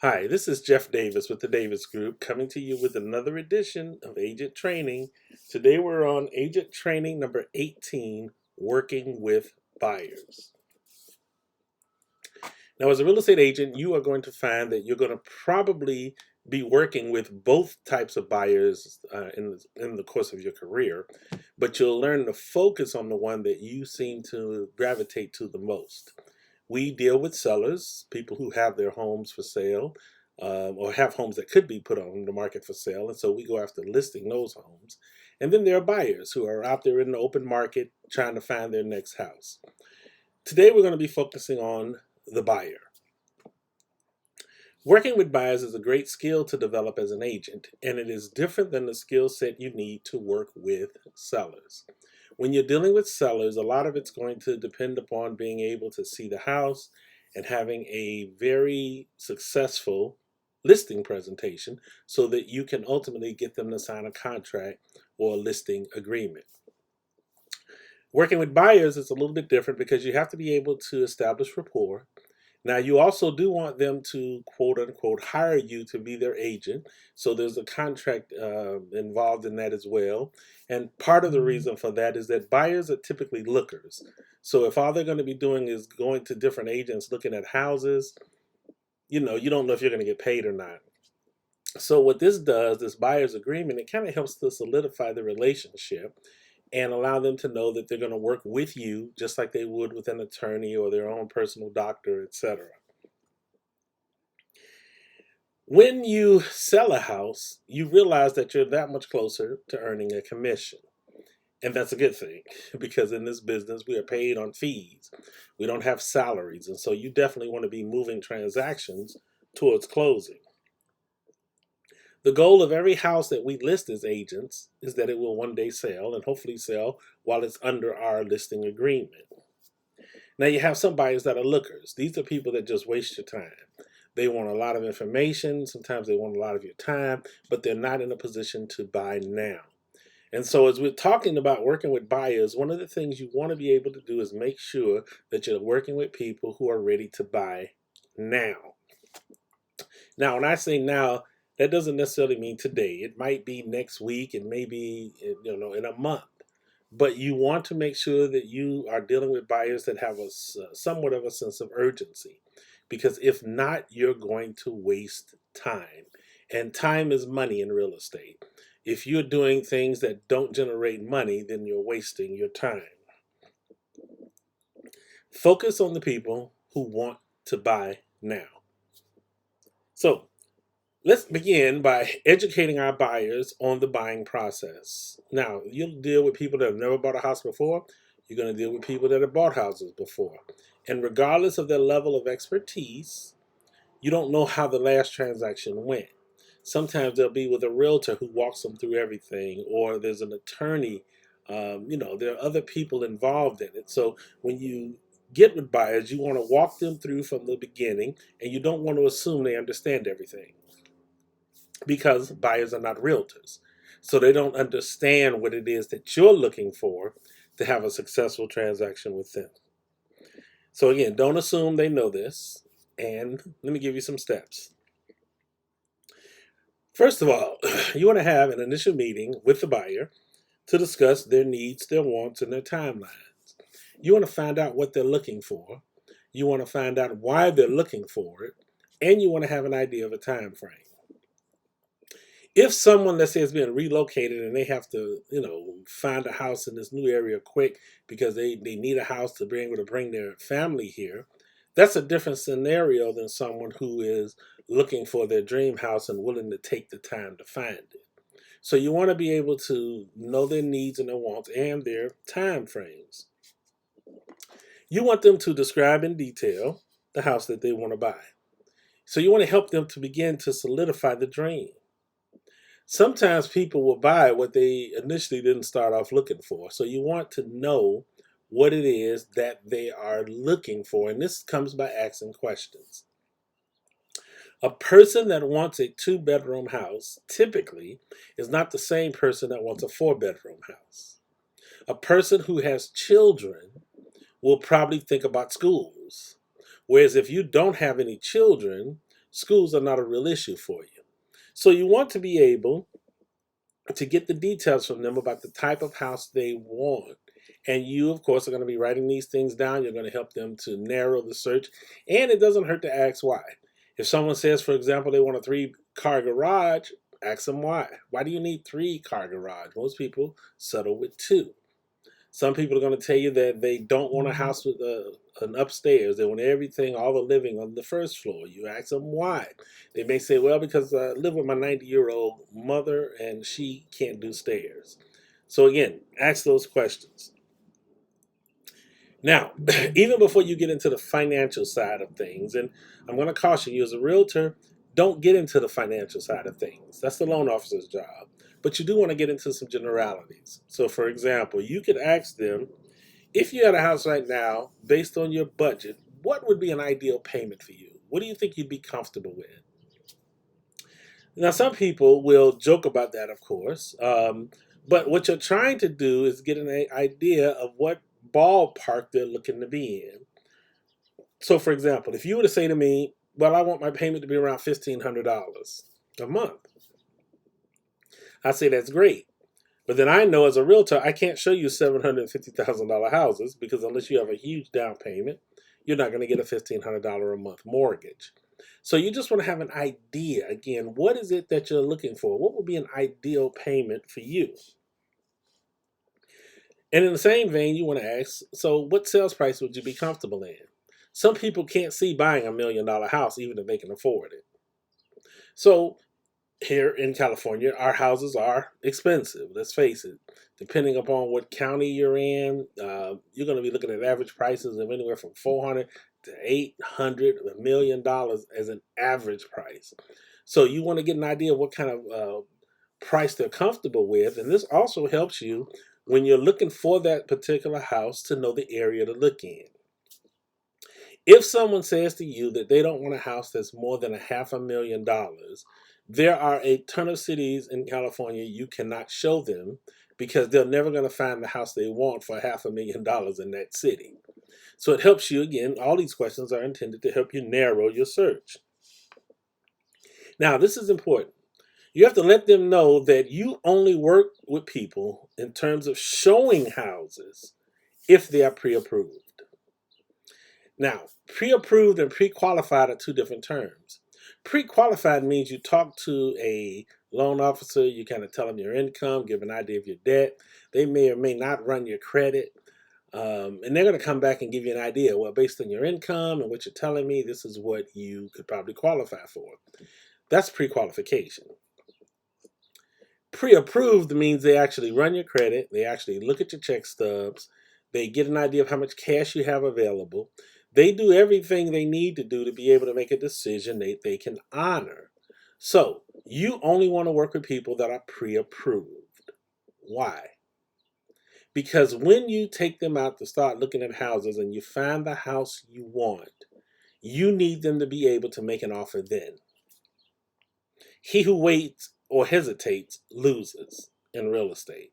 Hi, this is Jeff Davis with the Davis Group coming to you with another edition of Agent Training. Today we're on Agent Training number 18, Working with Buyers. Now, as a real estate agent, you are going to find that you're going to probably be working with both types of buyers in the course of your career, but you'll learn to focus on the one that you seem to gravitate to the most. We deal with sellers, people who have their homes for sale, or have homes that could be put on the market for sale, and so we go after listing those homes. And then there are buyers who are out there in the open market trying to find their next house. Today we're going to be focusing on the buyer. Working with buyers is a great skill to develop as an agent, and it is different than the skill set you need to work with sellers. When you're dealing with sellers, a lot of it's going to depend upon being able to see the house and having a very successful listing presentation so that you can ultimately get them to sign a contract or a listing agreement. Working with buyers is a little bit different because you have to be able to establish rapport. Now, you also do want them to quote unquote hire you to be their agent. So there's a contract involved in that as well. And part of the reason for that is that buyers are typically lookers. So if all they're going to be doing is going to different agents looking at houses, you don't know if you're going to get paid or not. So what this does, this buyer's agreement, it kind of helps to solidify the relationship and allow them to know that they're going to work with you just like they would with an attorney or their own personal doctor, etc. When you sell a house, you realize that you're that much closer to earning a commission. And that's a good thing because in this business, we are paid on fees. We don't have salaries. And so you definitely want to be moving transactions towards closing. The goal of every house that we list as agents is that it will one day sell and hopefully sell while it's under our listing agreement. Now, you have some buyers that are lookers. These are people that just waste your time. They want a lot of information. Sometimes they want a lot of your time, but they're not in a position to buy now. And so, as we're talking about working with buyers, one of the things you want to be able to do is make sure that you're working with people who are ready to buy now. Now, when I say now, that doesn't necessarily mean today. It might be next week and maybe in a month. But you want to make sure that you are dealing with buyers that have somewhat of a sense of urgency, because if not, you're going to waste time, and time is money in real estate. If you're doing things that don't generate money, then you're wasting your time. Focus on the people who want to buy now. So let's begin by educating our buyers on the buying process. Now, you'll deal with people that have never bought a house before. You're going to deal with people that have bought houses before. And regardless of their level of expertise, you don't know how the last transaction went. Sometimes they'll be with a realtor who walks them through everything, or there's an attorney. There are other people involved in it. So when you get with buyers, you want to walk them through from the beginning, and you don't want to assume they understand everything because buyers are not realtors. So they don't understand what it is that you're looking for to have a successful transaction with them. So again, don't assume they know this. And let me give you some steps. First of all, you want to have an initial meeting with the buyer to discuss their needs, their wants, and their timelines. You want to find out what they're looking for. You want to find out why they're looking for it. And you want to have an idea of a time frame. If someone, let's say, is being relocated and they have to, find a house in this new area quick because they need a house to be able to bring their family here, that's a different scenario than someone who is looking for their dream house and willing to take the time to find it. So you want to be able to know their needs and their wants and their time frames. You want them to describe in detail the house that they want to buy. So you want to help them to begin to solidify the dream. Sometimes people will buy what they initially didn't start off looking for. So you want to know what it is that they are looking for. And this comes by asking questions. A person that wants a 2-bedroom house typically is not the same person that wants a 4-bedroom house. A person who has children will probably think about schools. Whereas if you don't have any children, schools are not a real issue for you. So you want to be able to get the details from them about the type of house they want. And you, of course, are going to be writing these things down. You're going to help them to narrow the search. And it doesn't hurt to ask why. If someone says, for example, they want a 3-car garage, ask them why. Why do you need 3-car garage? Most people settle with 2. Some people are going to tell you that they don't want a house with an upstairs. They want everything, all the living on the first floor. You ask them why. They may say, well, because I live with my 90-year-old mother and she can't do stairs. So again, ask those questions. Now, even before you get into the financial side of things, and I'm going to caution you as a realtor, don't get into the financial side of things. That's the loan officer's job. But you do want to get into some generalities. So, for example, you could ask them, if you had a house right now, based on your budget, what would be an ideal payment for you? What do you think you'd be comfortable with? Now, some people will joke about that, of course. But what you're trying to do is get an idea of what ballpark they're looking to be in. So, for example, if you were to say to me, well, I want my payment to be around $1,500 a month, I say that's great. But then I know as a realtor, I can't show you $750,000 houses because unless you have a huge down payment, you're not going to get a $1,500 a month mortgage. So you just want to have an idea. Again, what is it that you're looking for? What would be an ideal payment for you? And in the same vein, you want to ask, so what sales price would you be comfortable in? Some people can't see buying $1 million house even if they can afford it. So here in California, our houses are expensive. Let's face it. Depending upon what county you're in, you're going to be looking at average prices of anywhere from $400 to $800, $1 million as an average price. So you want to get an idea of what kind of price they're comfortable with, and this also helps you when you're looking for that particular house to know the area to look in. If someone says to you that they don't want a house that's more than $500,000, there are a ton of cities in California you cannot show them because they're never going to find the house they want for $500,000 in that city. So it helps you, again, all these questions are intended to help you narrow your search. Now, this is important. You have to let them know that you only work with people in terms of showing houses if they are pre-approved. Now, pre-approved and pre-qualified are two different terms. Pre-qualified means you talk to a loan officer, you kind of tell them your income, give an idea of your debt. They may or may not run your credit. And they're going to come back and give you an idea. Well, based on your income and what you're telling me, this is what you could probably qualify for. That's pre-qualification. Pre-approved means they actually run your credit, they actually look at your check stubs, they get an idea of how much cash you have available. They do everything they need to do to be able to make a decision they can honor. So, you only want to work with people that are pre-approved. Why? Because when you take them out to start looking at houses and you find the house you want, you need them to be able to make an offer then. He who waits or hesitates loses in real estate.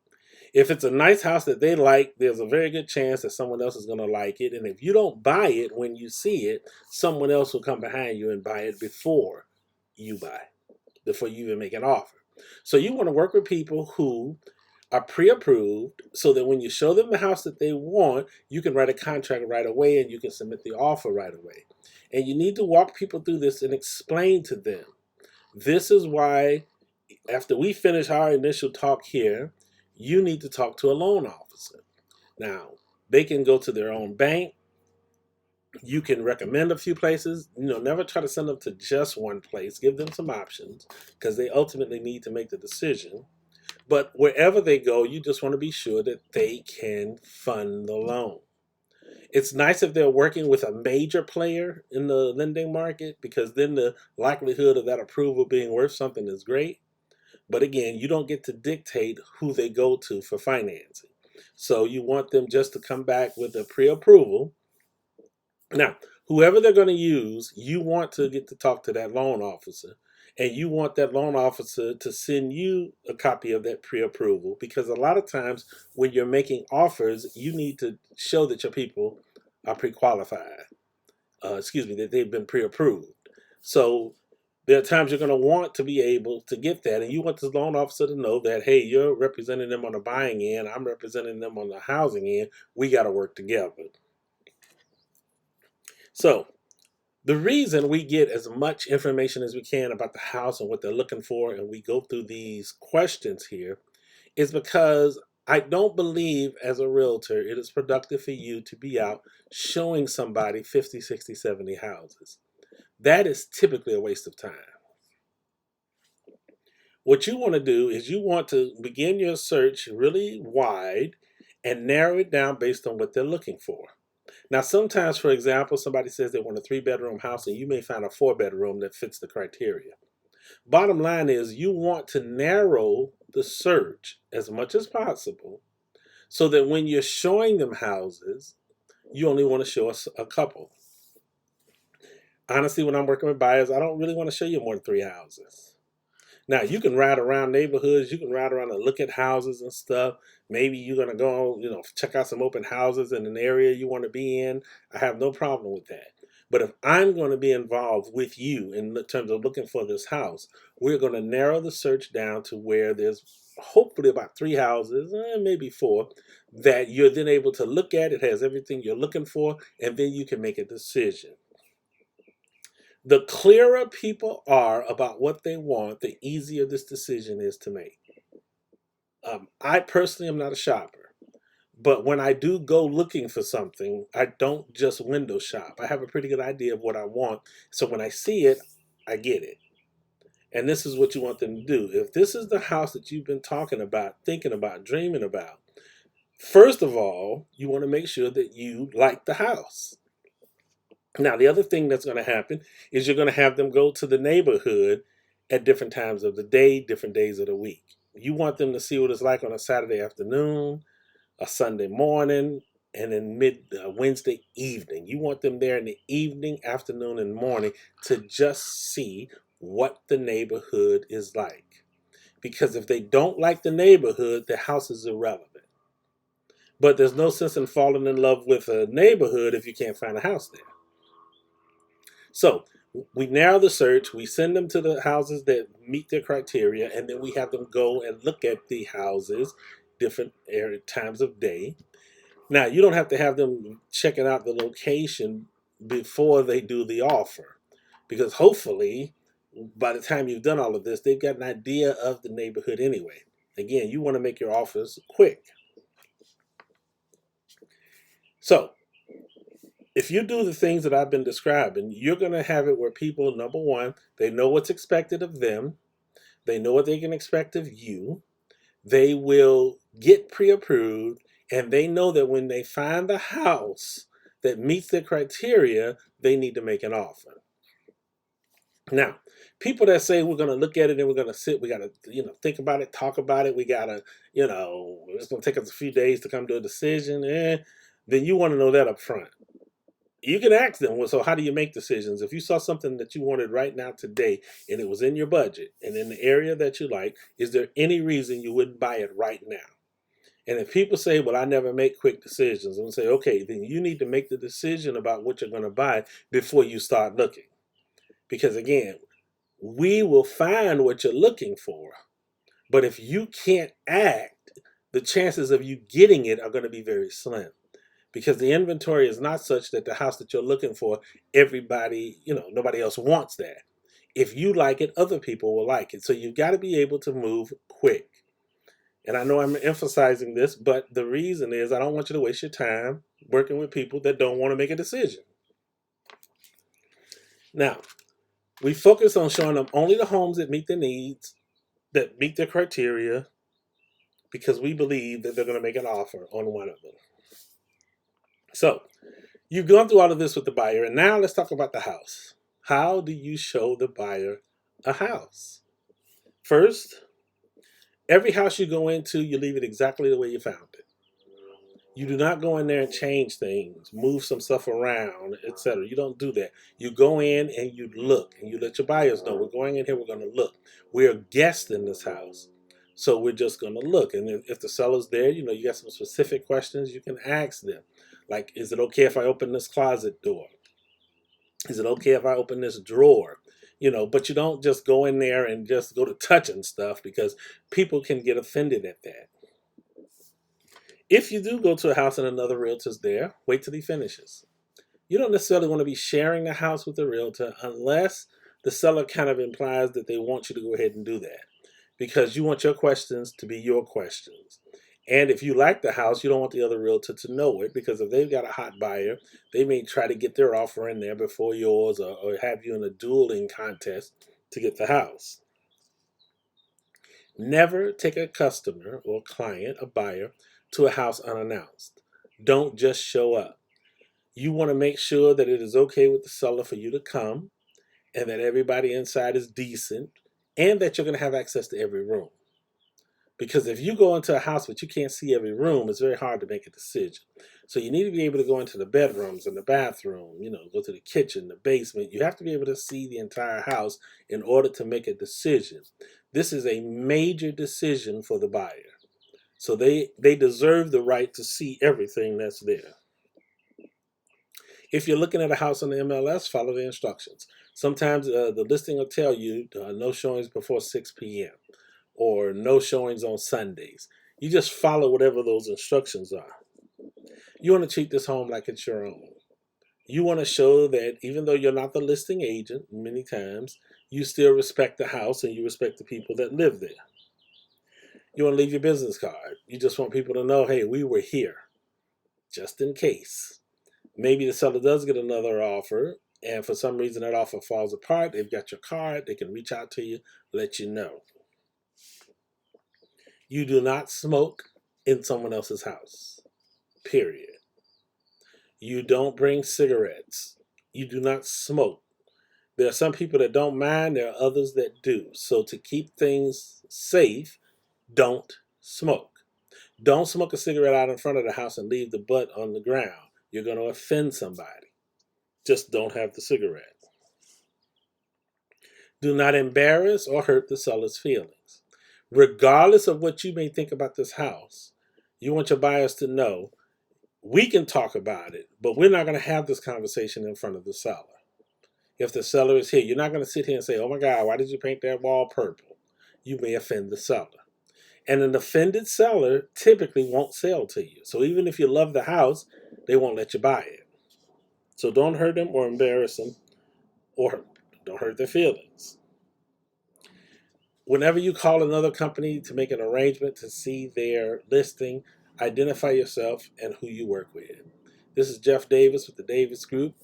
If it's a nice house that they like, there's a very good chance that someone else is going to like it. And if you don't buy it when you see it, someone else will come behind you and buy it before you buy, before you even make an offer. So you want to work with people who are pre-approved so that when you show them the house that they want, you can write a contract right away and you can submit the offer right away. And you need to walk people through this and explain to them. This is why after we finish our initial talk here, you need to talk to a loan officer. Now, they can go to their own bank. You can recommend a few places. Never try to send them to just one place. Give them some options because they ultimately need to make the decision. But wherever they go, you just want to be sure that they can fund the loan. It's nice if they're working with a major player in the lending market because then the likelihood of that approval being worth something is great. But again, you don't get to dictate who they go to for financing. So you want them just to come back with a pre-approval. Now, whoever they're going to use, you want to get to talk to that loan officer. And you want that loan officer to send you a copy of that pre-approval because a lot of times when you're making offers, you need to show that your people are pre-qualified. That they've been pre-approved. So There are times you're going to want to be able to get that, and you want the loan officer to know that, hey, you're representing them on the buying end, I'm representing them on the housing end. We got to work together. So the reason we get as much information as we can about the house and what they're looking for, and we go through these questions here, is because I don't believe as a realtor it is productive for you to be out showing somebody 50, 60, 70 houses. That is typically a waste of time. What you want to do is you want to begin your search really wide and narrow it down based on what they're looking for. Now, sometimes, for example, somebody says they want a 3-bedroom house and you may find a 4-bedroom that fits the criteria. Bottom line is you want to narrow the search as much as possible so that when you're showing them houses, you only want to show us a couple. Honestly, when I'm working with buyers, I don't really want to show you more than 3 houses. Now, you can ride around neighborhoods, you can ride around and look at houses and stuff. Maybe you're going to go, check out some open houses in an area you want to be in. I have no problem with that. But if I'm going to be involved with you in terms of looking for this house, we're going to narrow the search down to where there's hopefully about 3 houses, maybe 4, that you're then able to look at. It has everything you're looking for, and then you can make a decision. The clearer people are about what they want, the easier this decision is to make. I personally am not a shopper, but when I do go looking for something, I don't just window shop. I have a pretty good idea of what I want. So when I see it, I get it. And this is what you want them to do. If this is the house that you've been talking about, thinking about, dreaming about, first of all, you want to make sure that you like the house. Now, the other thing that's going to happen is you're going to have them go to the neighborhood at different times of the day, different days of the week. You want them to see what it's like on a Saturday afternoon, a Sunday morning, and then Wednesday evening. You want them there in the evening, afternoon, and morning to just see what the neighborhood is like. Because if they don't like the neighborhood, the house is irrelevant. But there's no sense in falling in love with a neighborhood if you can't find a house there. So we narrow the search, we send them to the houses that meet their criteria, and then we have them go and look at the houses different times of day. Now, you don't have to have them checking out the location before they do the offer, because hopefully by the time you've done all of this, they've got an idea of the neighborhood anyway. Again, you want to make your offers quick. So if you do the things that I've been describing, you're going to have it where people, number one, they know what's expected of them. They know what they can expect of you. They will get pre-approved, and they know that when they find the house that meets their criteria, they need to make an offer. Now, people that say we're going to look at it and we're going to sit, we got to, think about it, talk about it. We got to, it's going to take us a few days to come to a decision. Then you want to know that up front. You can ask them, well, so how do you make decisions? If you saw something that you wanted right now today and it was in your budget and in the area that you like, is there any reason you wouldn't buy it right now? And if people say, well, I never make quick decisions, I'm going to say, okay, then you need to make the decision about what you're going to buy before you start looking. Because again, we will find what you're looking for. But if you can't act, the chances of you getting it are going to be very slim. Because the inventory is not such that the house that you're looking for, everybody, nobody else wants that. If you like it, other people will like it. So you've got to be able to move quick. And I know I'm emphasizing this, but the reason is I don't want you to waste your time working with people that don't want to make a decision. Now, we focus on showing them only the homes that meet their needs, that meet their criteria, because we believe that they're going to make an offer on one of them. So, you've gone through all of this with the buyer, and now let's talk about the house. How do you show the buyer a house? First, every house you go into, you leave it exactly the way you found it. You do not go in there and change things, move some stuff around, etc. You don't do that. You go in and you look, and you let your buyers know, we're going in here, we're going to look. We're guests in this house, so we're just going to look. And if the seller's there, you got some specific questions you can ask them. Like, is it okay if I open this closet door? Is it okay if I open this drawer? But you don't just go in there and just go to touching stuff, because people can get offended at that. If you do go to a house and another realtor's there, wait till he finishes. You don't necessarily want to be sharing the house with the realtor unless the seller kind of implies that they want you to go ahead and do that, because you want your questions to be your questions. And if you like the house, you don't want the other realtor to know it, because if they've got a hot buyer, they may try to get their offer in there before yours, or have you in a dueling contest to get the house. Never take a customer or client, a buyer, to a house unannounced. Don't just show up. You want to make sure that it is okay with the seller for you to come, and that everybody inside is decent, and that you're going to have access to every room. Because if you go into a house but you can't see every room, it's very hard to make a decision. So you need to be able to go into the bedrooms and the bathroom, go to the kitchen, the basement. You have to be able to see the entire house in order to make a decision. This is a major decision for the buyer. So they deserve the right to see everything that's there. If you're looking at a house on the MLS, follow the instructions. Sometimes the listing will tell you no showings before 6 p.m. or no showings on Sundays. You just follow whatever those instructions are. You want to treat this home like it's your own. You want to show that even though you're not the listing agent, many times, you still respect the house and you respect the people that live there. You want to leave your business card. You just want people to know, hey, we were here, just in case. Maybe the seller does get another offer, and for some reason that offer falls apart. They've got your card. They can reach out to you, let you know. You do not smoke in someone else's house, period. You don't bring cigarettes. You do not smoke. There are some people that don't mind. There are others that do. So to keep things safe, don't smoke. Don't smoke a cigarette out in front of the house and leave the butt on the ground. You're going to offend somebody. Just don't have the cigarette. Do not embarrass or hurt the seller's feelings. Regardless of what you may think about this house, you want your buyers to know, we can talk about it, but we're not going to have this conversation in front of the seller. If the seller is here, you're not going to sit here and say, oh my God, why did you paint that wall purple? You may offend the seller. And an offended seller typically won't sell to you. So even if you love the house, they won't let you buy it. So don't hurt them or embarrass them, or don't hurt their feelings. Whenever you call another company to make an arrangement to see their listing, identify yourself and who you work with. This is Jeff Davis with the Davis Group,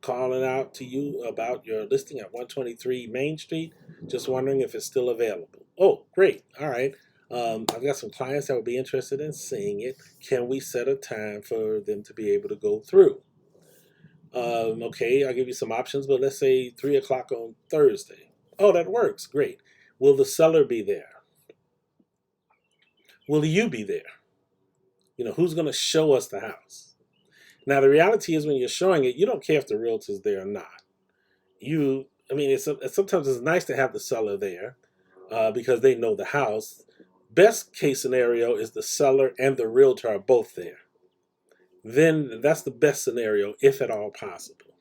calling out to you about your listing at 123 Main Street. Just wondering if it's still available. Oh, great. All right. I've got some clients that would be interested in seeing it. Can we set a time for them to be able to go through? Okay, I'll give you some options, but let's say 3 o'clock on Thursday. Oh, that works. Great. Will the seller be there? Will you be there? Who's going to show us the house? Now, the reality is when you're showing it, you don't care if the realtor's there or not. Sometimes it's nice to have the seller there because they know the house. Best case scenario is the seller and the realtor are both there. Then that's the best scenario, if at all possible.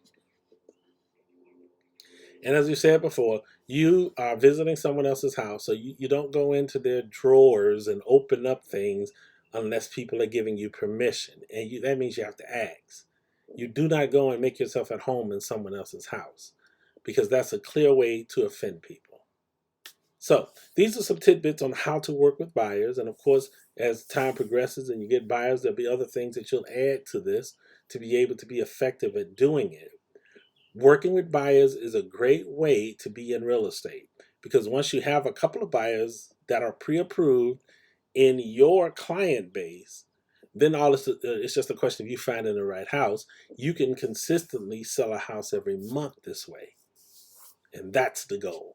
And as we said before, you are visiting someone else's house, so you don't go into their drawers and open up things unless people are giving you permission. And that means you have to ask. You do not go and make yourself at home in someone else's house, because that's a clear way to offend people. So these are some tidbits on how to work with buyers. And of course, as time progresses and you get buyers, there'll be other things that you'll add to this to be able to be effective at doing it. Working with buyers is a great way to be in real estate, because once you have a couple of buyers that are pre-approved in your client base, then it's just a question of you finding the right house. You can consistently sell a house every month this way. And that's the goal.